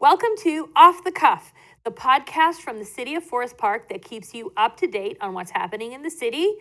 Welcome to Off the Cuff, the podcast from the city of Forest Park that keeps you up to date on what's happening in the city.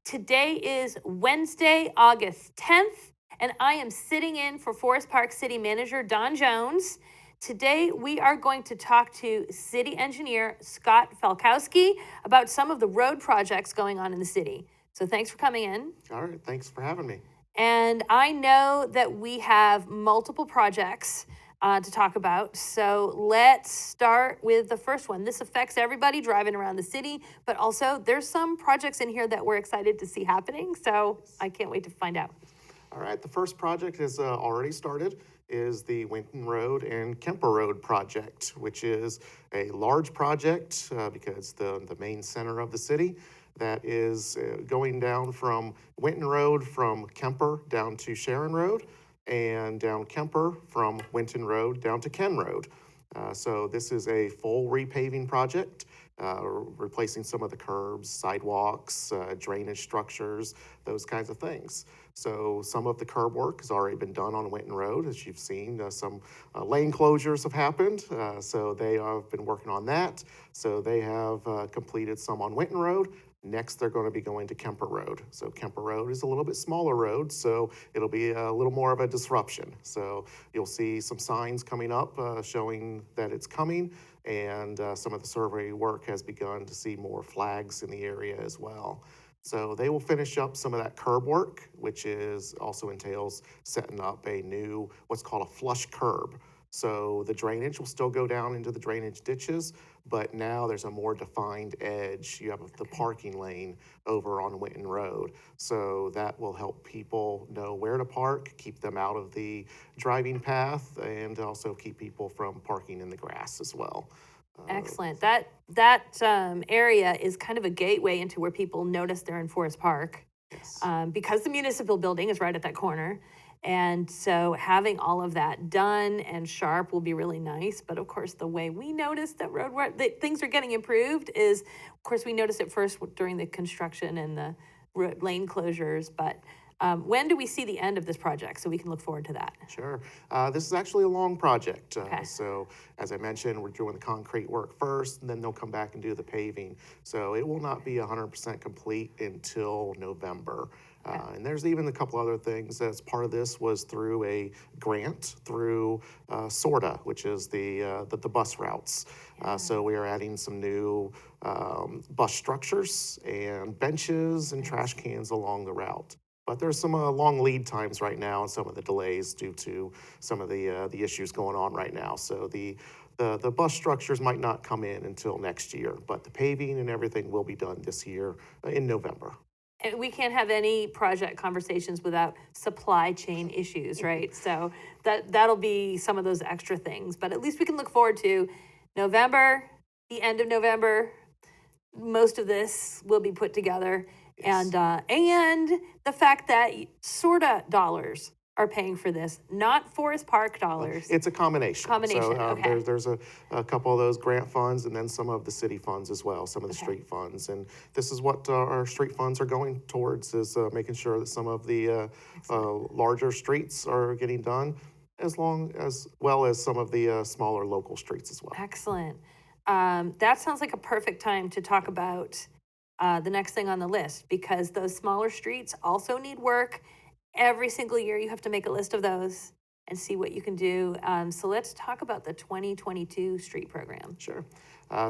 Today is Wednesday, August 10th, and I am sitting in for Forest Park City Manager Don Jones. Today, we are going to talk to City Engineer Scott Falkowski about some of the road projects going on in the city. So thanks for coming in. All right, thanks for having me. And I know that we have multiple projects to talk about. So let's start with the first one. This affects everybody driving around the city, but also there's some projects in here that we're excited to see happening. So I can't wait to find out. All right, the first project has already started, is the Winton Road and Kemper Road project, which is a large project because the main center of the city that is going down from Winton Road from Kemper down to Sharon Road, and down Kemper from Winton Road down to Ken Road. So this is a full repaving project, replacing some of the curbs, sidewalks, drainage structures, those kinds of things. So some of the curb work has already been done on Winton Road, as you've seen. Some lane closures have happened, so they have been working on that. So they have completed some on Winton Road. Next, they're going to be going to Kemper Road. So Kemper Road is a little bit smaller road, so it'll be a little more of a disruption. So you'll see some signs coming up showing that it's coming, and some of the survey work has begun to see more flags in the area as well. So they will finish up some of that curb work, which is also entails setting up a new, what's called a flush curb. So the drainage will still go down into the drainage ditches, but now there's a more defined edge. You have the parking lane over on Winton Road. So that will help people know where to park, keep them out of the driving path, and also keep people from parking in the grass as well. Excellent. That area is kind of a gateway into where people notice they're in Forest Park. Yes. Because the municipal building is right at that corner. And so having all of that done and sharp will be really nice. But of course, the way we notice that road work, that things are getting improved is, of course, we noticed it first during the construction and the lane closures. But when do we see the end of this project so we can look forward to that? Sure. This is actually a long project. Okay. So as I mentioned, we're doing the concrete work first, and then they'll come back and do the paving. So it will not be 100% complete until November. And there's even a couple other things. As part of this was through a grant through SORTA, which is the bus routes. So we are adding some new bus structures and benches and trash cans along the route. But there's some long lead times right now and some of the delays due to some of the issues going on right now. So the bus structures might not come in until next year, but the paving and everything will be done this year in November. And we can't have any project conversations without supply chain issues, right? So that'll be some of those extra things. But at least we can look forward to November, the end of November. Most of this will be put together. Yes. And the fact that SORTA dollars are paying for this, not Forest Park dollars. It's a combination. So okay. there's a couple of those grant funds and then some of the city funds as well, some of the street funds. And this is what our street funds are going towards, is making sure that some of the larger streets are getting done, as well as some of the smaller local streets as well. Excellent. That sounds like a perfect time to talk about the next thing on the list, because those smaller streets also need work. Every single year, you have to make a list of those and see what you can do. So let's talk about the 2022 street program. Sure.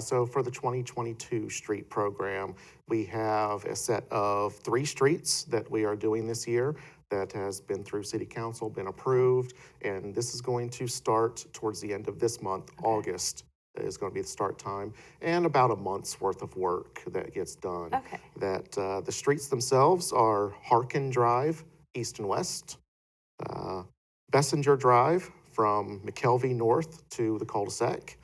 So for the 2022 street program, we have a set of 3 streets that we are doing this year that has been through city council, been approved, and this is going to start towards the end of this month, August. Is going to be the start time, and about a month's worth of work that gets done. Okay. That the streets themselves are Harkin Drive, east and west, Bessinger Drive from McKelvey north to the cul-de-sac,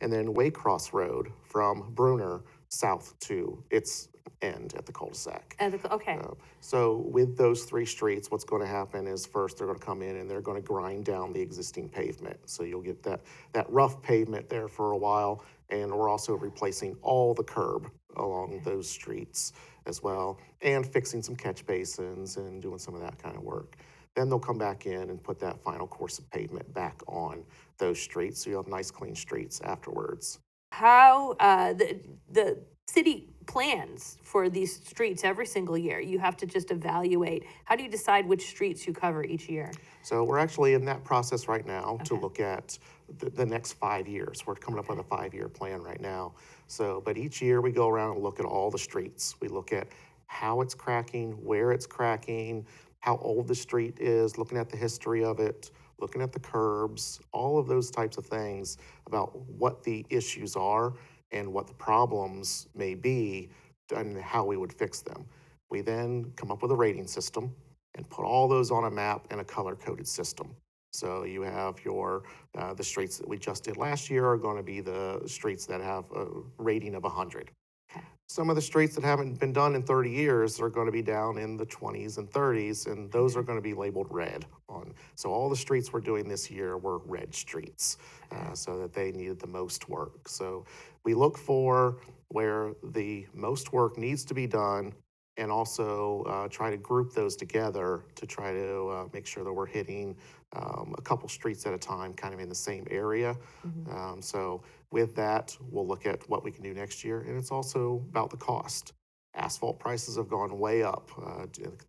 and then Waycross Road from Bruner south to its end at the cul-de-sac. Okay. So with those 3 streets, what's going to happen is first they're going to come in and they're going to grind down the existing pavement. So you'll get that rough pavement there for a while, and we're also replacing all the curb along those streets as well, and fixing some catch basins and doing some of that kind of work. Then they'll come back in and put that final course of pavement back on those streets, so you'll have nice, clean streets afterwards. How the city plans for these streets every single year. You have to just evaluate. How do you decide which streets you cover each year? So we're actually in that process right now to Okay. look at the next 5 years. We're coming up with a Okay. 5-year plan right now. So, but each year we go around and look at all the streets. We look at how it's cracking, where it's cracking, how old the street is, looking at the history of it, looking at the curbs, all of those types of things about what the issues are and what the problems may be and how we would fix them. We then come up with a rating system and put all those on a map and a color-coded system. So you have the streets that we just did last year are going to be the streets that have a rating of 100. Okay. Some of the streets that haven't been done in 30 years are going to be down in the 20s and 30s, and those are going to be labeled red. So all the streets we're doing this year were red streets, so that they needed the most work. So we look for where the most work needs to be done and also try to group those together to try to make sure that we're hitting a couple streets at a time, kind of in the same area. So with that, we'll look at what we can do next year, and it's also about the cost. Asphalt prices have gone way up.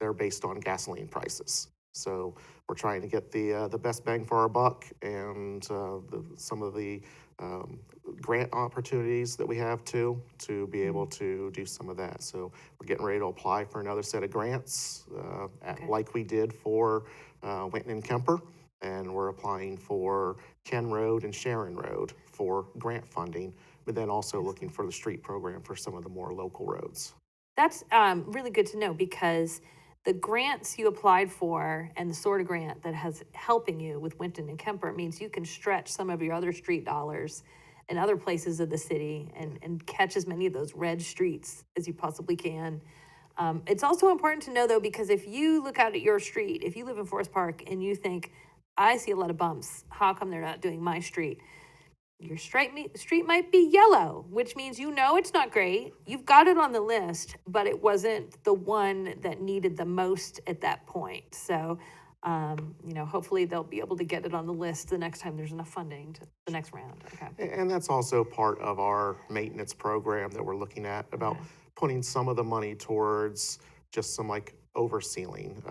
They're based on gasoline prices. So we're trying to get the best bang for our buck, and some of the grant opportunities that we have to be able to do some of that. So we're getting ready to apply for another set of grants, like we did for Winton and Kemper, and we're applying for Ken Road and Sharon Road for grant funding, but then also looking for the street program for some of the more local roads. That's really good to know, because the grants you applied for and the sort of grant that has helping you with Winton and Kemper means you can stretch some of your other street dollars in other places of the city and catch as many of those red streets as you possibly can. It's also important to know, though, because if you look out at your street, if you live in Forest Park and you think, I see a lot of bumps, how come they're not doing my street? Your street might be yellow, which means you know it's not great. You've got it on the list, but it wasn't the one that needed the most at that point. So, hopefully they'll be able to get it on the list the next time there's enough funding to the next round. Okay. And that's also part of our maintenance program that we're looking at about putting some of the money towards just some like oversealing,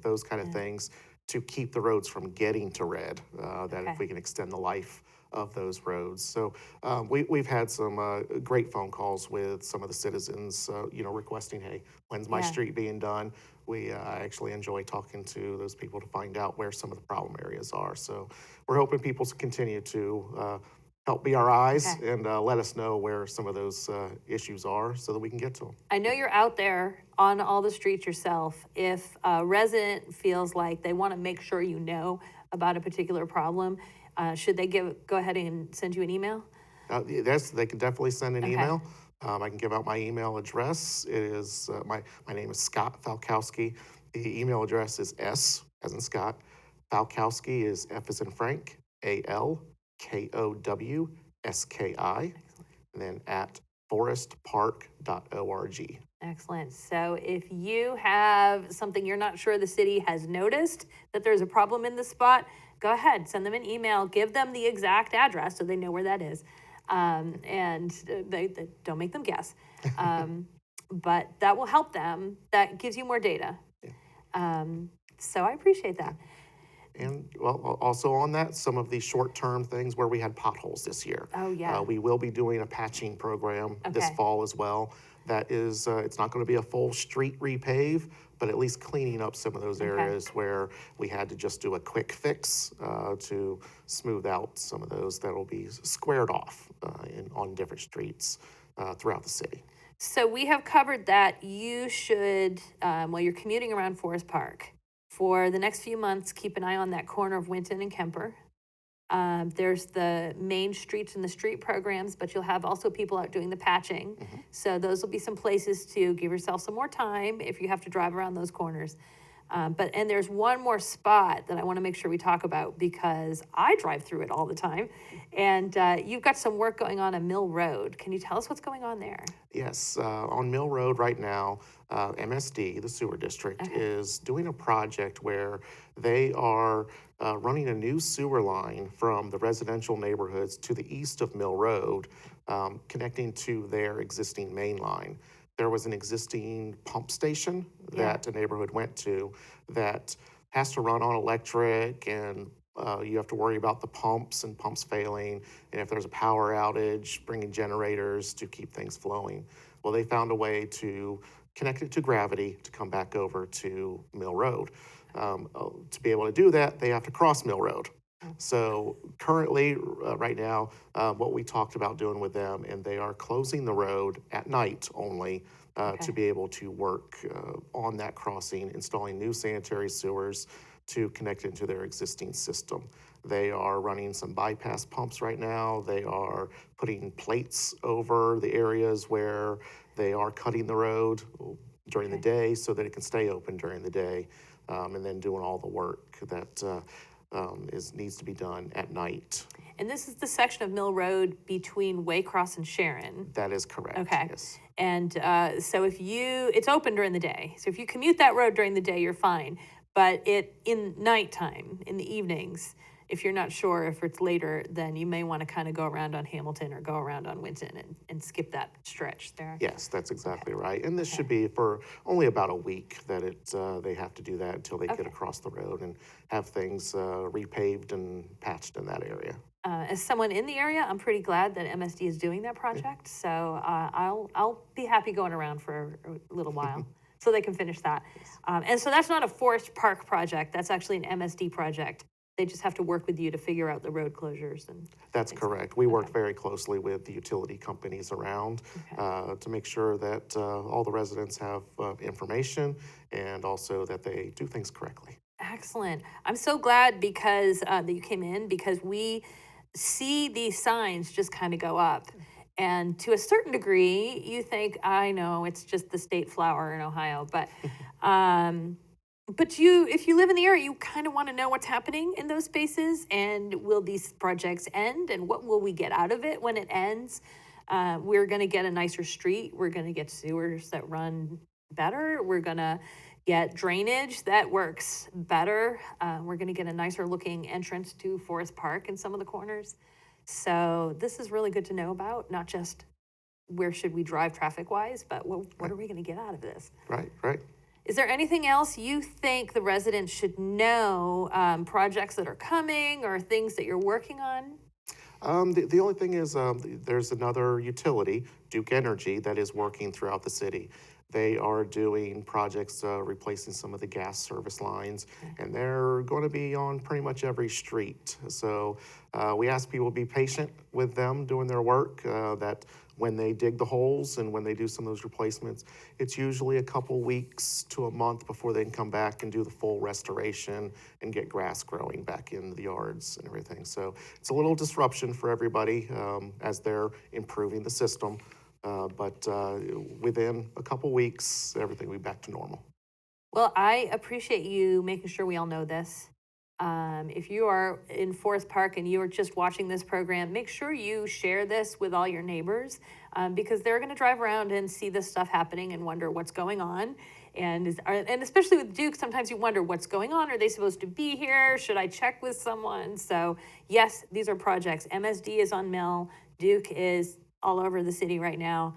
those kind of things to keep the roads from getting to red. That if we can extend the life of those roads. So we've had some great phone calls with some of the citizens, requesting, hey, when's my street being done? I actually enjoy talking to those people to find out where some of the problem areas are. So we're hoping people to continue to help be our eyes and let us know where some of those issues are so that we can get to them. I know you're out there on all the streets yourself. If a resident feels like they want to make sure you know about a particular problem, should they go ahead and send you an email? Yes, they can definitely send an email. I can give out my email address. It is my name is Scott Falkowski. The email address is S as in Scott. Falkowski is F as in Frank, ALKOWSKI, and then at forestpark.org. Excellent. So if you have something you're not sure the city has noticed that there's a problem in the spot, go ahead, send them an email, give them the exact address so they know where that is. And they don't make them guess. But that will help them. That gives you more data. So I appreciate that. And well, also on that, some of the short-term things where we had potholes this year. Oh, yeah. We will be doing a patching program this fall as well. That is, it's not going to be a full street repave, but at least cleaning up some of those areas where we had to just do a quick fix to smooth out some of those that will be squared off on different streets throughout the city. So we have covered that. You should, while you're commuting around Forest Park, for the next few months, keep an eye on that corner of Winton and Kemper. There's the main streets and the street programs, but you'll have also people out doing the patching. So those will be some places to give yourself some more time if you have to drive around those corners. And there's one more spot that I want to make sure we talk about because I drive through it all the time. And you've got some work going on Mill Road. Can you tell us what's going on there? Yes, on Mill Road right now, MSD, the sewer district, Okay. is doing a project where they are running a new sewer line from the residential neighborhoods to the east of Mill Road, connecting to their existing main line. There was an existing pump station Yeah. that a neighborhood went to that has to run on electric, and you have to worry about the pumps and pumps failing, and if there's a power outage, bringing generators to keep things flowing. Well, they found a way to connect it to gravity to come back over to Mill Road. To be able to do that, they have to cross Mill Road. So currently, right now, what we talked about doing with them, and they are closing the road at night only to Okay. be able to work on that crossing, installing new sanitary sewers to connect into their existing system. They are running some bypass pumps right now. They are putting plates over the areas where they are cutting the road during the Okay. day so that it can stay open during the day, and then doing all the work that needs to be done at night. And this is the section of Mill Road between Waycross and Sharon. That is correct. Okay. Yes. And so it's open during the day. So if you commute that road during the day, you're fine. But in nighttime, in the evenings, if you're not sure if it's later, then you may want to kind of go around on Hamilton or go around on Winton and skip that stretch there. Yes, that's exactly right. And this Okay. should be for only about a week that they have to do that until they Okay. get across the road and have things repaved and patched in that area. As someone in the area, I'm pretty glad that MSD is doing that project. So I'll be happy going around for a little while so they can finish that. And so that's not a Forest Park project. That's actually an MSD project. They just have to work with you to figure out the road closures and. That's things like correct. that. We Okay. worked very closely with the utility companies around Okay. to make sure that all the residents have information and also that they do things correctly. Excellent. I'm so glad because that you came in because we see these signs just kind of go up. And to a certain degree, you think, I know it's just the state flower in Ohio, um, but if you live in the area, you kind of want to know what's happening in those spaces and will these projects end and what will we get out of it when it ends? We're going to get a nicer street. We're going to get sewers that run better. We're going to get drainage that works better. We're going to get a nicer looking entrance to Forest Park in some of the corners. So this is really good to know about, not just where should we drive traffic wise, but what are we going to get out of this? Right, right. Is there anything else you think the residents should know, projects that are coming or things that you're working on? The only thing is there's another utility, Duke Energy, that is working throughout the city. They are doing projects replacing some of the gas service lines, and they're going to be on pretty much every street. So we ask people to be patient with them doing their work, that when they dig the holes and when they do some of those replacements, it's usually a couple weeks to a month before they can come back and do the full restoration and get grass growing back in the yards and everything. So it's a little disruption for everybody as they're improving the system. But within a couple weeks, everything will be back to normal. Well, I appreciate you making sure we all know this. If you are in Forest Park and you are just watching this program, make sure you share this with all your neighbors because they're going to drive around and see this stuff happening and wonder what's going on. And especially with Duke, sometimes you wonder what's going on. Are they supposed to be here? Should I check with someone? So yes, these are projects. MSD is on Mill. Duke is all over the city right now.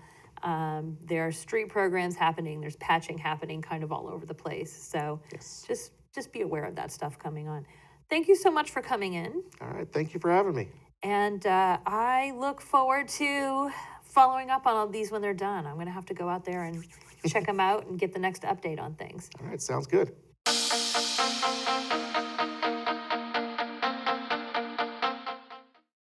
There are street programs happening. There's patching happening kind of all over the place. So Yes. just be aware of that stuff coming on. Thank you so much for coming in. All right. Thank you for having me. And I look forward to following up on all these when they're done. I'm going to have to go out there and check them out and get the next update on things. All right. Sounds good.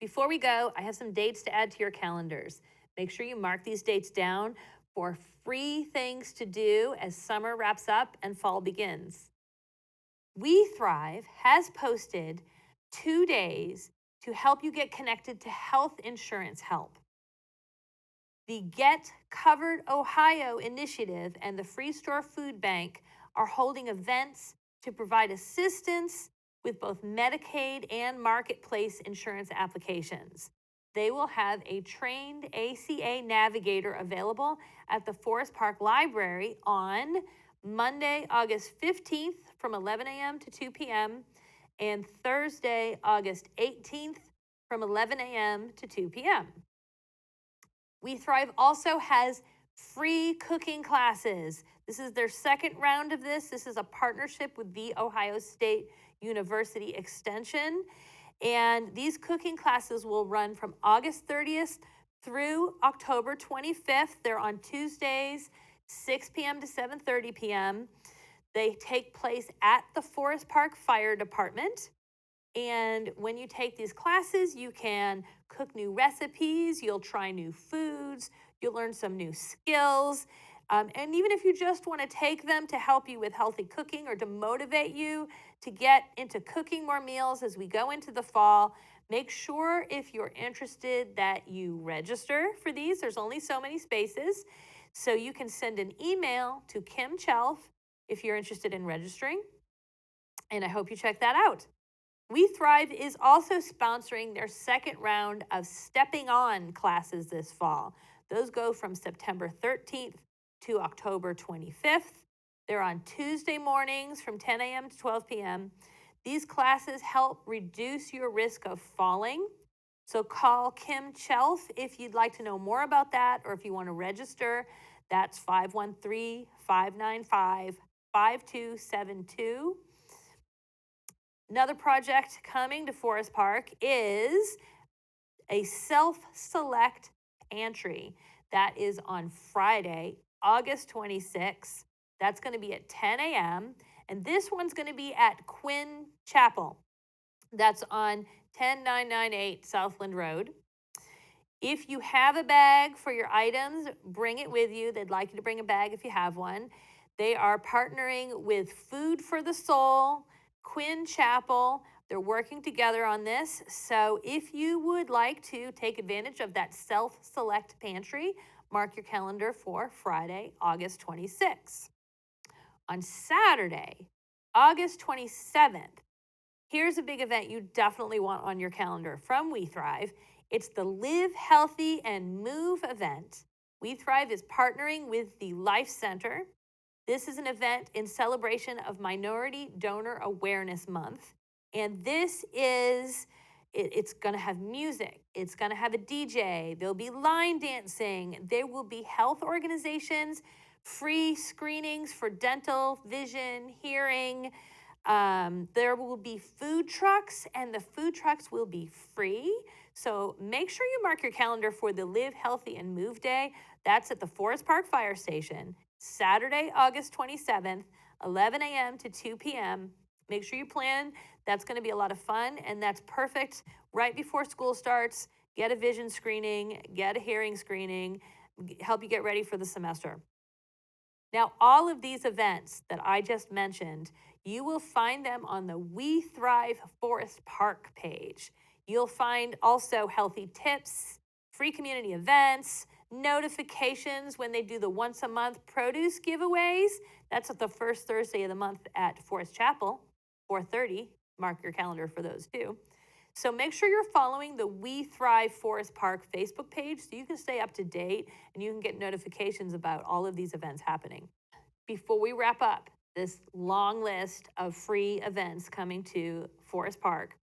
Before we go, I have some dates to add to your calendars. Make sure you mark these dates down for free things to do as summer wraps up and fall begins. We Thrive has posted 2 days to help you get connected to health insurance help. The Get Covered Ohio initiative and the Free Store Food Bank are holding events to provide assistance with both Medicaid and marketplace insurance applications. They will have a trained ACA navigator available at the Forest Park Library on Monday, August 15th from 11 a.m. to 2 p.m. and Thursday, August 18th from 11 a.m. to 2 p.m. We Thrive also has free cooking classes. This is their second round of this. This is a partnership with the Ohio State University Extension. And these cooking classes will run from August 30th through October 25th. They're on Tuesdays, 6 p.m. to 7:30 p.m. They take place at the Forest Park Fire Department. And when you take these classes, you can cook new recipes, you'll try new foods, you'll learn some new skills. And even if you just want to take them to help you with healthy cooking or to motivate you to get into cooking more meals as we go into the fall, make sure if you're interested that you register for these. There's only so many spaces. So you can send an email to Kim Chelf if you're interested in registering. And I hope you check that out. We Thrive is also sponsoring their second round of Stepping On classes this fall. Those go from September 13th to October 25th. They're on Tuesday mornings from 10 a.m. to 12 p.m. These classes help reduce your risk of falling. So call Kim Chelf if you'd like to know more about that or if you want to register. That's 513 595 5272. Another project coming to Forest Park is a self-select pantry. That is on Friday, August 26th. That's going to be at 10 a.m. And this one's going to be at Quinn Chapel. That's on 10998 Southland Road. If you have a bag for your items, bring it with you. They'd like you to bring a bag if you have one. They are partnering with Food for the Soul, Quinn Chapel. They're working together on this. So if you would like to take advantage of that self-select pantry, mark your calendar for Friday, August 26th. On Saturday, August 27th, here's a big event you definitely want on your calendar from We Thrive. It's the Live Healthy and Move event. We Thrive is partnering with the Life Center. This is an event in celebration of Minority Donor Awareness Month. And this is, it's going to have music. It's going to have a DJ. There'll be line dancing. There will be health organizations, free screenings for dental, vision, hearing. There will be food trucks, and the food trucks will be free. So make sure you mark your calendar for the Live Healthy and Move Day. That's at the Forest Park Fire Station, Saturday, August 27th, 11 a.m. to 2 p.m. Make sure you plan. That's going to be a lot of fun, and that's perfect right before school starts. Get a vision screening, get a hearing screening, help you get ready for the semester. Now, all of these events that I just mentioned, you will find them on the We Thrive Forest Park page. You'll find also healthy tips, free community events, notifications when they do the once a month produce giveaways. That's at the first Thursday of the month at Forest Chapel, 4:30. Mark your calendar for those too. So make sure you're following the We Thrive Forest Park Facebook page so you can stay up to date and you can get notifications about all of these events happening. Before we wrap up this long list of free events coming to Forest Park,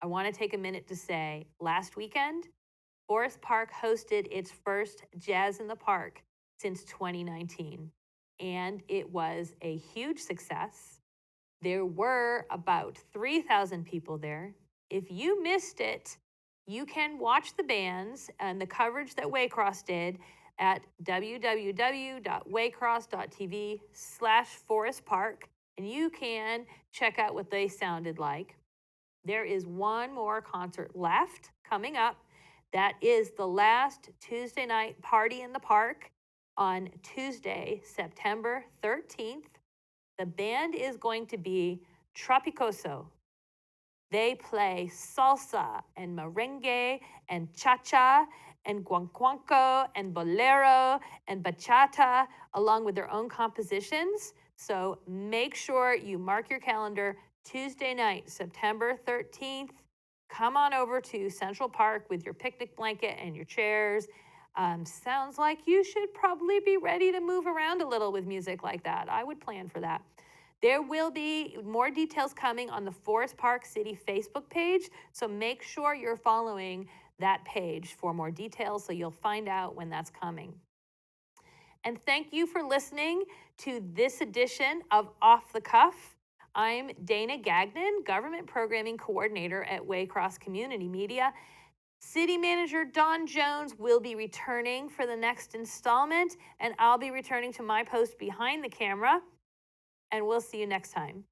I want to take a minute to say last weekend, Forest Park hosted its first Jazz in the Park since 2019, and it was a huge success. There were about 3,000 people there. If you missed it, you can watch the bands and the coverage that Waycross did at www.waycross.tv/Forest Park, and you can check out what they sounded like. There is one more concert left coming up. That is the last Tuesday night party in the park on Tuesday, September 13th. The band is going to be Tropicoso. They play salsa and merengue and cha-cha and guanguanco and bolero and bachata along with their own compositions. So make sure you mark your calendar Tuesday night, September 13th. Come on over to Central Park with your picnic blanket and your chairs. Sounds like you should probably be ready to move around a little with music like that. I would plan for that. There will be more details coming on the Forest Park City Facebook page, so make sure you're following that page for more details so you'll find out when that's coming. And thank you for listening to this edition of Off the Cuff. I'm Dana Gagnon, Government Programming Coordinator at Waycross Community Media. City Manager Don Jones will be returning for the next installment, and I'll be returning to my post behind the camera. And we'll see you next time.